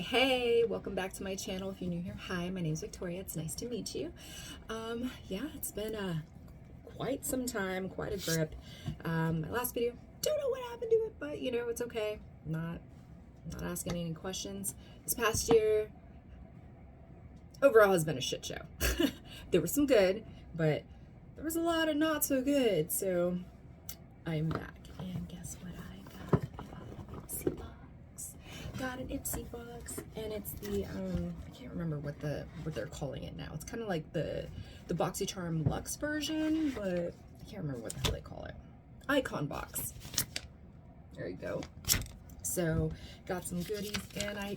Hey, welcome back to my channel. If you're new here, hi, my name's Victoria. It's nice to meet you. Yeah, it's been quite some time, quite a grip. My last video, don't know what happened to it, but you know, it's okay. Not asking any questions. This past year, overall has been a shit show. There was some good, but there was a lot of not so good. So I'm back, and guess what I got? I got an IPSY box. Got an IPSY box, and it's the I can't remember what they're calling it now. It's kind of like the BoxyCharm Luxe version, but I can't remember what the hell they call it. Icon box. There you go. So got some goodies, and I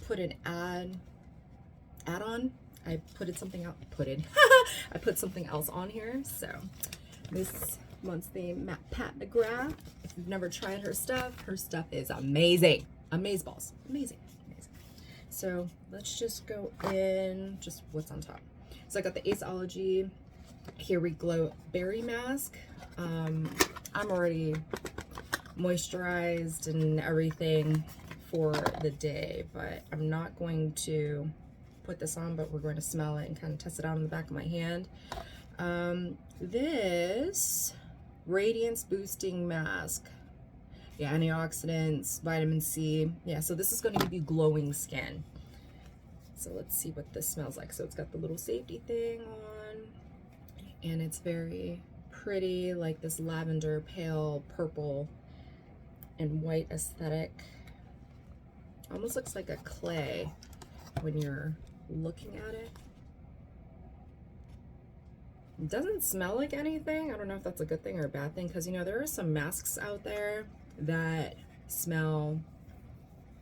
put an add-on. I put something out. I put something else on here. So this month's the Pat McGrath. If you've never tried her stuff is amazing. Amazeballs. Amazing. Amazing. So let's just go in just what's on top. So I got the IPSY Here We Glow Berry Mask. I'm already moisturized and everything for the day, but I'm not going to put this on, but we're going to smell it and kind of test it out on the back of my hand. This Radiance Boosting Mask. Yeah, antioxidants, vitamin C. Yeah, so this is going to give you glowing skin. So let's see what this smells like. So it's got the little safety thing on, and it's very pretty, like this lavender, pale purple and white aesthetic. Almost looks like a clay when you're looking at it. It doesn't smell like anything. I don't know if that's a good thing or a bad thing, because you know there are some masks out there that smell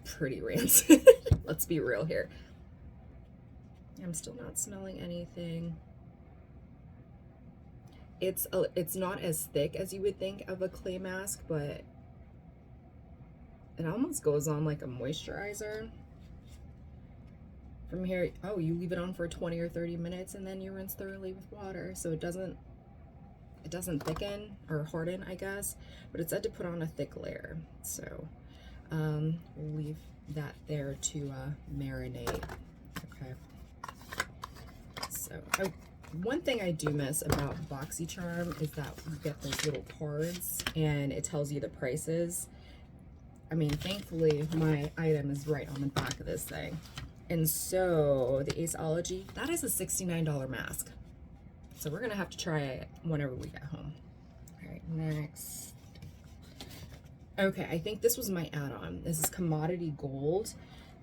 pretty rancid. Let's be real here. I'm still not smelling anything. It's not as thick as you would think of a clay mask, but it almost goes on like a moisturizer. From here, oh, you leave it on for 20 or 30 minutes and then you rinse thoroughly with water, so it doesn't thicken or harden, I guess, but it said to put on a thick layer. So we'll leave that there to marinate. Okay. So one thing I do miss about BoxyCharm is that you get those little cards and it tells you the prices. I mean, thankfully my item is right on the back of this thing. And so the IPSY, that is a $69 mask. So we're gonna have to try it whenever we get home. All right, next. Okay, I think this was my add-on. This is Commodity Gold.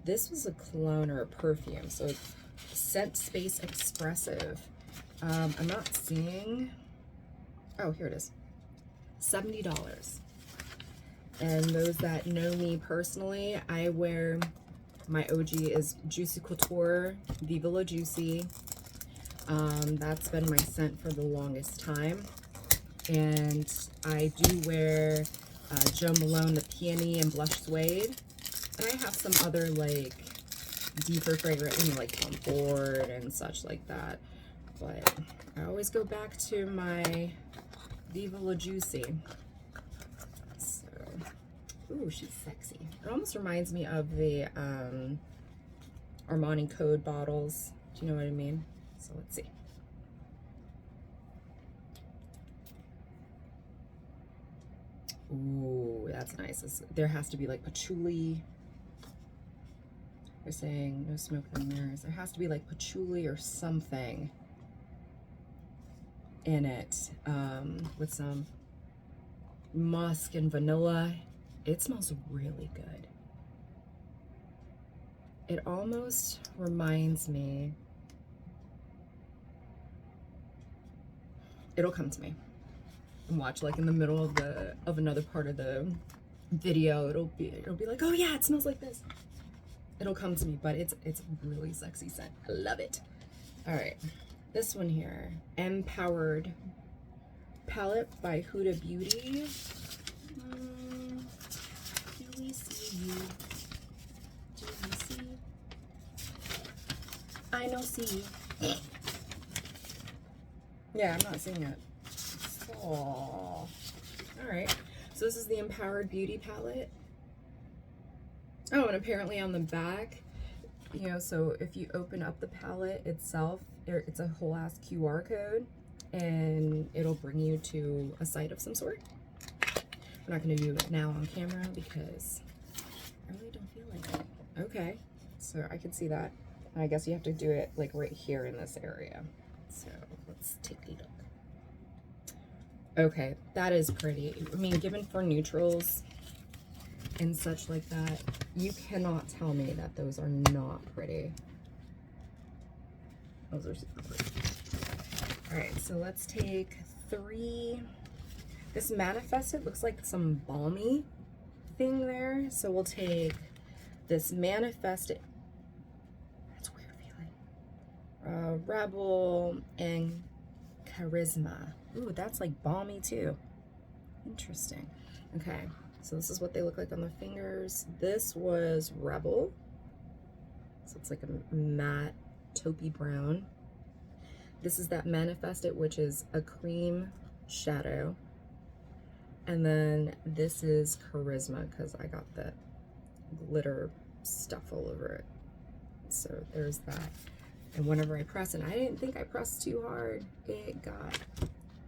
This was a cologne or a perfume, so it's Scent Space Expressive. I'm not seeing, oh, here it is, $70. And those that know me personally, I wear, my OG is Juicy Couture Viva La Juicy. That's been my scent for the longest time. And I do wear Jo Malone the Peony and Blush Suede. And I have some other like deeper fragrance, you know, like Tom Ford and such like that. But I always go back to my Viva La Juicy. So, ooh, she's sexy. It almost reminds me of the Armani Code bottles. Do you know what I mean? So let's see. Ooh, that's nice. There has to be like patchouli. They're saying no smoke in the mirrors. There has to be like patchouli or something in it, with some musk and vanilla. It smells really good. It almost reminds me, it'll come to me and watch, like in the middle of another part of the video, it'll be like, oh yeah, it smells like this. It'll come to me, but it's a really sexy scent. I love it. All right, this one here, Empowered Palette by Huda Beauty. Do we see you? Do we see? I know see you. Yeah, I'm not seeing it. Oh, all right. So this is the Empowered Beauty palette. Oh, and apparently on the back, you know, so if you open up the palette itself, it's a whole ass QR code and it'll bring you to a site of some sort. We're not going to do it now on camera because I really don't feel like it. Okay, so I can see that. I guess you have to do it like right here in this area. So let's take a look. Okay, that is pretty. I mean, given for neutrals and such like that, you cannot tell me that those are not pretty. Those are super pretty. All right, so let's take 3. This Manifested looks like some balmy thing there. So we'll take this Manifested. That's weird feeling. Rebel and Charisma. Ooh, that's like balmy too. Interesting. Okay, so this is what they look like on the fingers. This was Rebel. So it's like a matte taupey brown. This is that Manifested, which is a cream shadow. And then this is Charisma because I got the glitter stuff all over it. So there's that. And whenever I press, and I didn't think I pressed too hard, it got,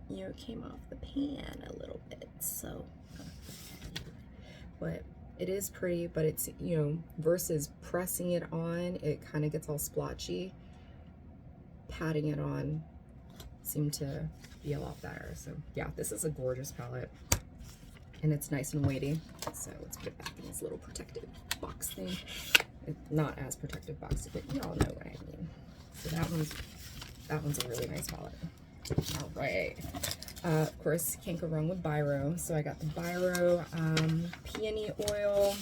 you know, it came off the pan a little bit. So, but it is pretty, but it's, you know, versus pressing it on, it kind of gets all splotchy. Patting it on seemed to be a lot better. So yeah, this is a gorgeous palette. And it's nice and weighty. So let's put it back in this little protective box thing. Not as protective box, but you all know what I mean. So that one's a really nice palette. All right. Of course, can't go wrong with Biro. So I got the Biro peony oil.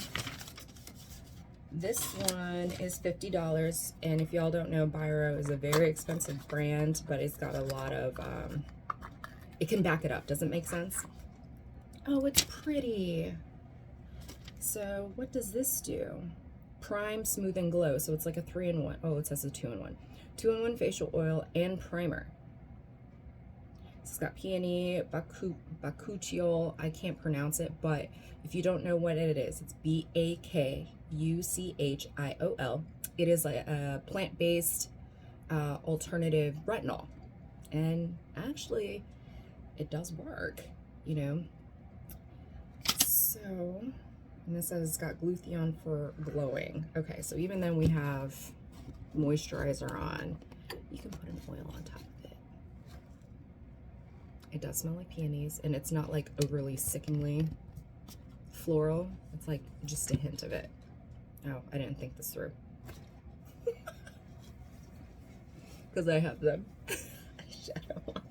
This one is $50. And if y'all don't know, Biro is a very expensive brand, but it's got a lot of, it can back it up. Does it make sense? Oh, it's pretty. So what does this do? Prime, Smooth, and Glow. So it's like a 3-in-1. Oh, it says a 2-in-1. 2-in-1 facial oil and primer. So it's got peony, bakuchiol. I can't pronounce it, but if you don't know what it is, it's Bakuchiol. It is a plant-based alternative retinol. And actually, it does work, you know. So, and it says it's got glutathione for glowing. Okay, so even then we have moisturizer on. You can put an oil on top of it. It does smell like peonies, and it's not like overly sickeningly floral. It's like just a hint of it. Oh, I didn't think this through. Because I have them shadow on.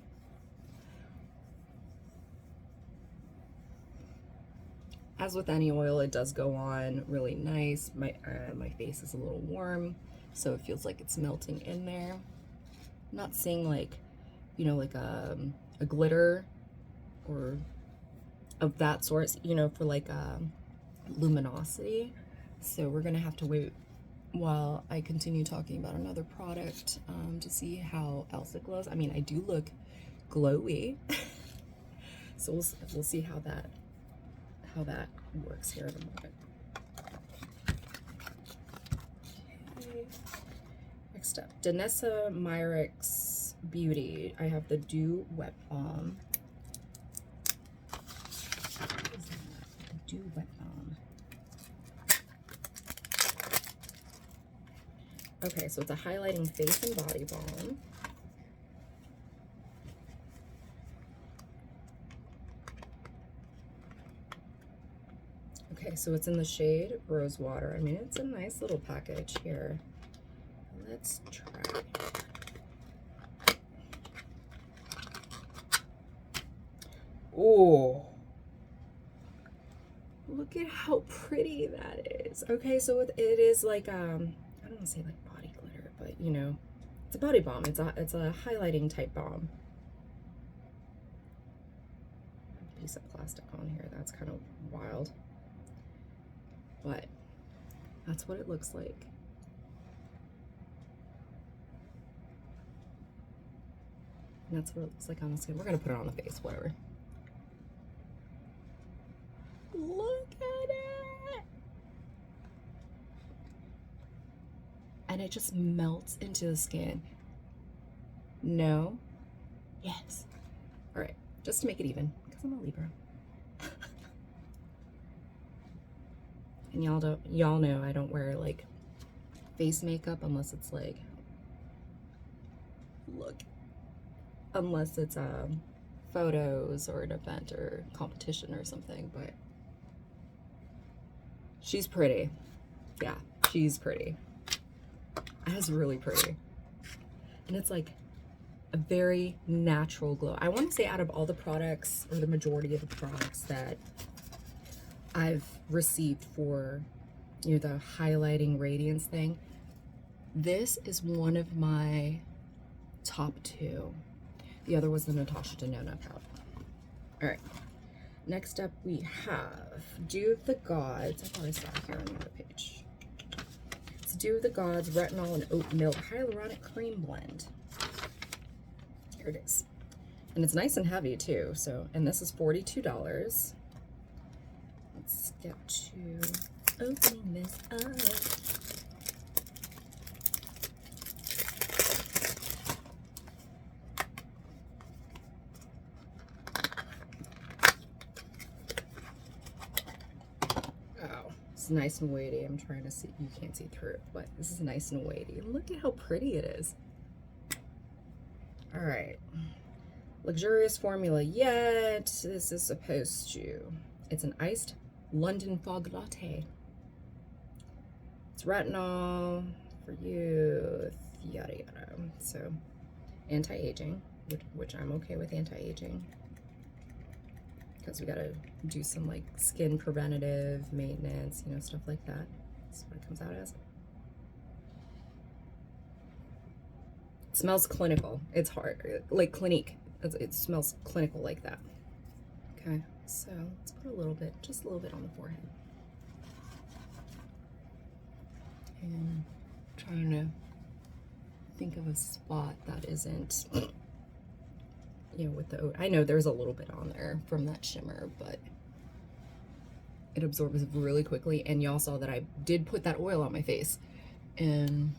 As with any oil, it does go on really nice. My face is a little warm, so it feels like it's melting in there. I'm not seeing like, you know, like a glitter or of that sort, you know, for like luminosity. So we're gonna have to wait while I continue talking about another product to see how else it glows. I mean, I do look glowy, so we'll see how that works here in a moment. Okay. Next up, Danessa Myricks Beauty. I have the Dew Wet Balm. What is that? The Dew Wet Balm. Okay, so it's a highlighting face and body balm. Okay, so it's in the shade Rose Water. I mean, it's a nice little package here. Let's try. Oh, look at how pretty that is. Okay, so it is like, I don't want to say like body glitter, but you know, it's a body balm. It's a highlighting type balm. A piece of plastic on here. That's kind of wild. But that's what it looks like. And that's what it looks like on the skin. We're gonna put it on the face, whatever. Look at it! and it just melts into the skin. No. Yes. All right, just to make it even, because I'm a Libra. And y'all know I don't wear like face makeup unless it's like, unless it's photos or an event or competition or something. But she's pretty. Yeah, she's pretty. That's really pretty. And it's like a very natural glow. I want to say out of all the products, or the majority of the products that I've received for, you know, the highlighting radiance thing, this is one of my top 2. The other was the Natasha Denona palette. All right, next up we have Dew of the Gods. I thought I saw it here on the other page. It's Dew of the Gods Retinol and Oat Milk Hyaluronic Cream Blend. Here it is. And it's nice and heavy too. So, and this is $42. Let's get to opening this up. Oh, it's nice and weighty. I'm trying to see, you can't see through it, but this is nice and weighty. Look at how pretty it is. All right, luxurious formula yet. This is supposed to, it's an iced London fog latte. It's retinol for youth, yada yada. So anti-aging, which I'm okay with anti-aging, because we gotta do some like skin preventative maintenance, you know, stuff like that. That's what it comes out as. It smells clinical. It's hard, like Clinique. It smells clinical like that. Okay, so let's put a little bit, just a little bit on the forehead. And trying to think of a spot that isn't, you know, with the oat. I know there's a little bit on there from that shimmer, but it absorbs really quickly. And y'all saw that I did put that oil on my face, and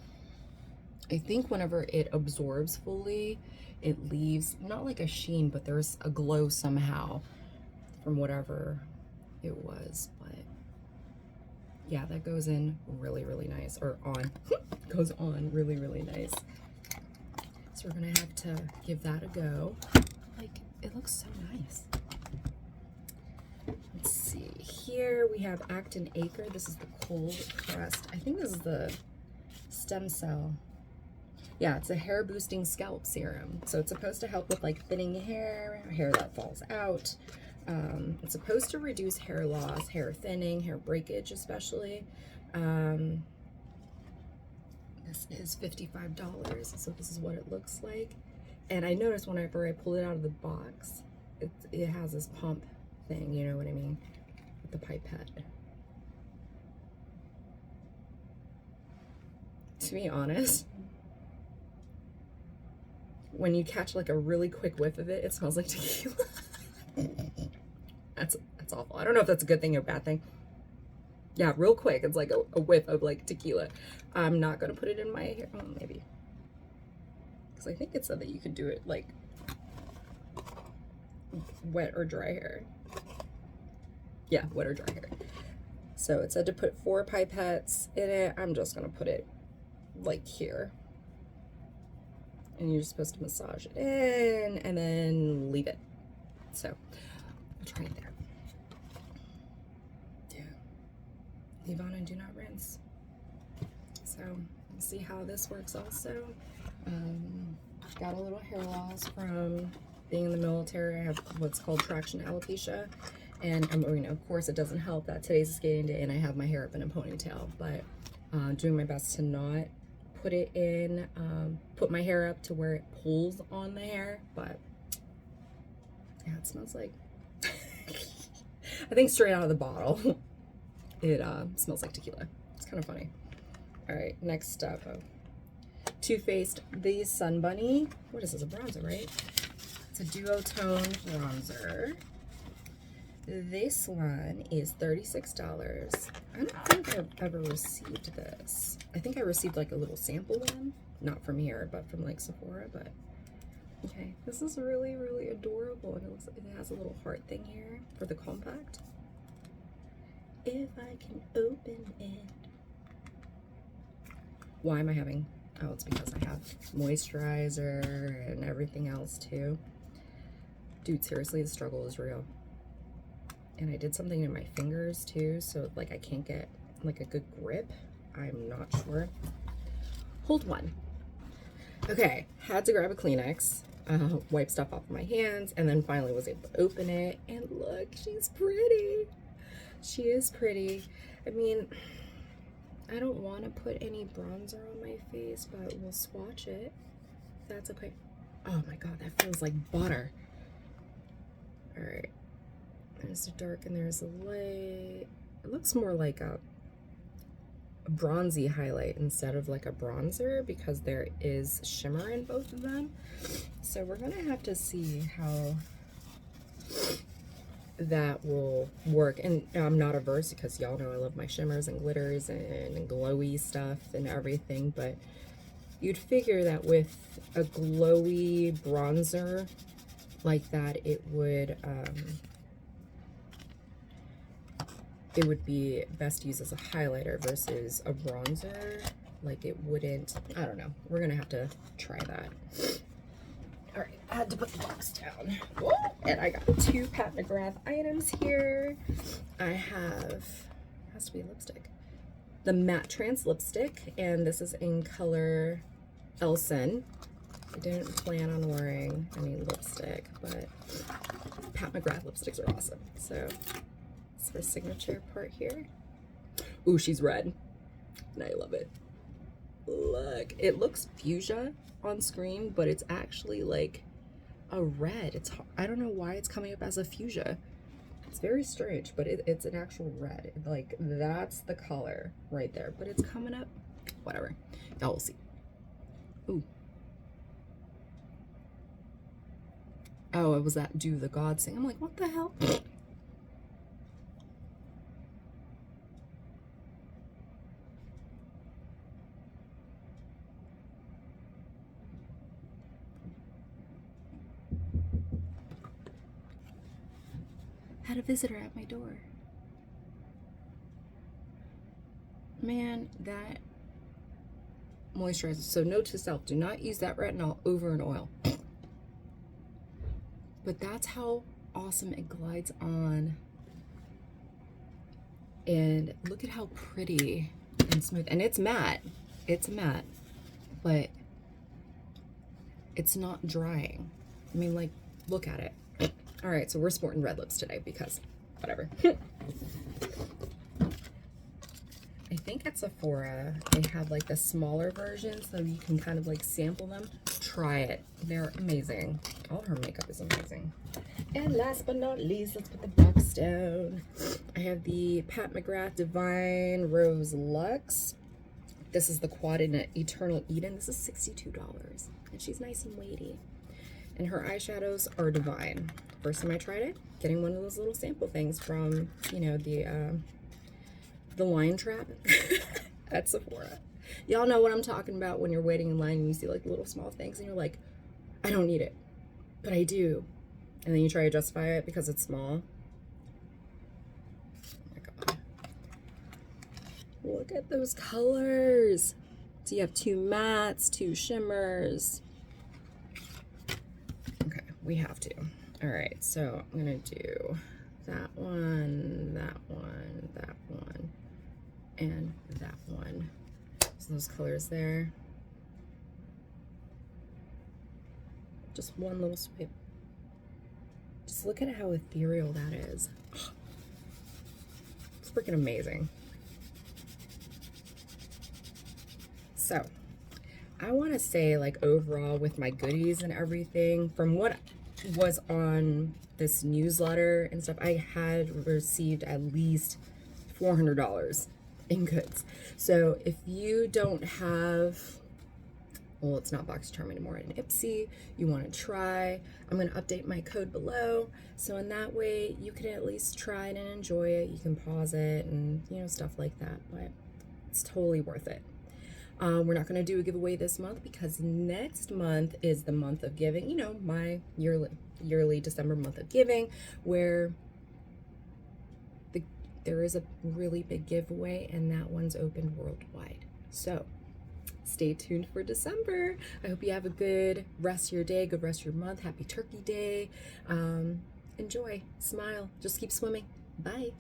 I think whenever it absorbs fully, it leaves not like a sheen, but there's a glow somehow from whatever it was. But yeah, that goes in really, really nice, or on, goes on really, really nice. So we're gonna have to give that a go. Like, it looks so nice. Let's see, here we have Acton Acre. This is the cold pressed, I think this is the stem cell. Yeah, it's a hair boosting scalp serum. So it's supposed to help with like thinning hair that falls out. It's supposed to reduce hair loss, hair thinning, hair breakage especially. This is $55, so this is what it looks like. And I noticed whenever I pull it out of the box, it has this pump thing, you know what I mean, with the pipette. To be honest, when you catch like a really quick whiff of it, it smells like tequila. That's awful. I don't know if that's a good thing or a bad thing. Yeah, real quick, it's like a whiff of like tequila. I'm not gonna put it in my hair. Oh, maybe, because I think it said that you could do it like wet or dry hair. Yeah, wet or dry hair. So it said to put 4 pipettes in it. I'm just gonna put it like here. And you're supposed to massage it in and then leave it. So we'll try it there. Yeah. Leave on and do not rinse. So we'll see how this works also. Got a little hair loss from being in the military. I have what's called traction alopecia. And you know, of course it doesn't help that today's a skating day and I have my hair up in a ponytail, but doing my best to not put it in, put my hair up to where it pulls on the hair. But yeah, it smells like, I think straight out of the bottle, it smells like tequila. It's kind of funny. All right, next up, Too Faced the Sun Bunny. What is this, a bronzer, right? It's a duotone bronzer. This one is $36. I don't think I've ever received this. I think I received like a little sample one, not from here, but from like Sephora. But okay, this is really, really adorable, and it has a little heart thing here for the compact. If I can open it. Why am I having? Oh, it's because I have moisturizer and everything else too. Dude, seriously, the struggle is real. And I did something in my fingers too, so like I can't get like a good grip. I'm not sure. Hold one. Okay, had to grab a Kleenex, wipe stuff off my hands, and then finally was able to open it. And look, she's pretty. She is pretty. I mean, I don't want to put any bronzer on my face, but we'll swatch it. That's okay. Oh my god, that feels like butter. All right. There's the dark and there's the light. It looks more like a bronzy highlight instead of like a bronzer because there is shimmer in both of them. So we're gonna have to see how that will work. And I'm not averse because y'all know I love my shimmers and glitters and glowy stuff and everything, but you'd figure that with a glowy bronzer like that, it would be best used as a highlighter versus a bronzer. Like it wouldn't, I don't know. We're gonna have to try that. All right, I had to put the box down. Whoa. And I got 2 Pat McGrath items here. I have, has to be lipstick, the Matte Trance lipstick, and this is in color Elson. I didn't plan on wearing any lipstick, but Pat McGrath lipsticks are awesome. So it's her signature part here. Ooh, she's red, and I love it. Look, it looks fuchsia on screen, but it's actually like a red. It's, I don't know why it's coming up as a fuchsia. It's very strange, but it's an actual red. Like that's the color right there, but it's coming up, whatever. Y'all will see. Ooh. Oh, it was that Do the Gods thing. I'm like, what the hell? Had a visitor at my door. Man, that moisturizer. So note to self, do not use that retinol over an oil. But that's how awesome it glides on. And look at how pretty and smooth. And it's matte. It's matte. But it's not drying. I mean, like, look at it. All right, so we're sporting red lips today because whatever. I think at Sephora, they have like the smaller version so you can kind of like sample them. Try it. They're amazing. All her makeup is amazing. And last but not least, let's put the box down. I have the Pat McGrath Divine Rose Luxe. This is the Quad in Eternal Eden. This is $62. And she's nice and weighty. And her eyeshadows are divine. First time I tried it, getting one of those little sample things from, you know, the line trap at Sephora. Y'all know what I'm talking about when you're waiting in line and you see like little small things and you're like, I don't need it, but I do. And then you try to justify it because it's small. Oh my God. Look at those colors. So you have 2 mattes, 2 shimmers. Okay, we have to. All right, so I'm gonna do that one, that one, that one, and that one. So those colors there. Just one little swipe. Just look at how ethereal that is. It's freaking amazing. So I want to say, like, overall with my goodies and everything, from what was on this newsletter and stuff, I had received at least $400 in goods. So if you don't have well, it's not BoxyCharm anymore, in IPSY, you want to try, I'm going to update my code below. So in that way, you can at least try it and enjoy it. You can pause it and, you know, stuff like that, but it's totally worth it. We're not going to do a giveaway this month because next month is the month of giving, you know, my yearly December month of giving, where there is a really big giveaway, and that one's open worldwide. So stay tuned for December. I hope you have a good rest of your day, good rest of your month. Happy Turkey Day. Enjoy, smile, just keep swimming. Bye.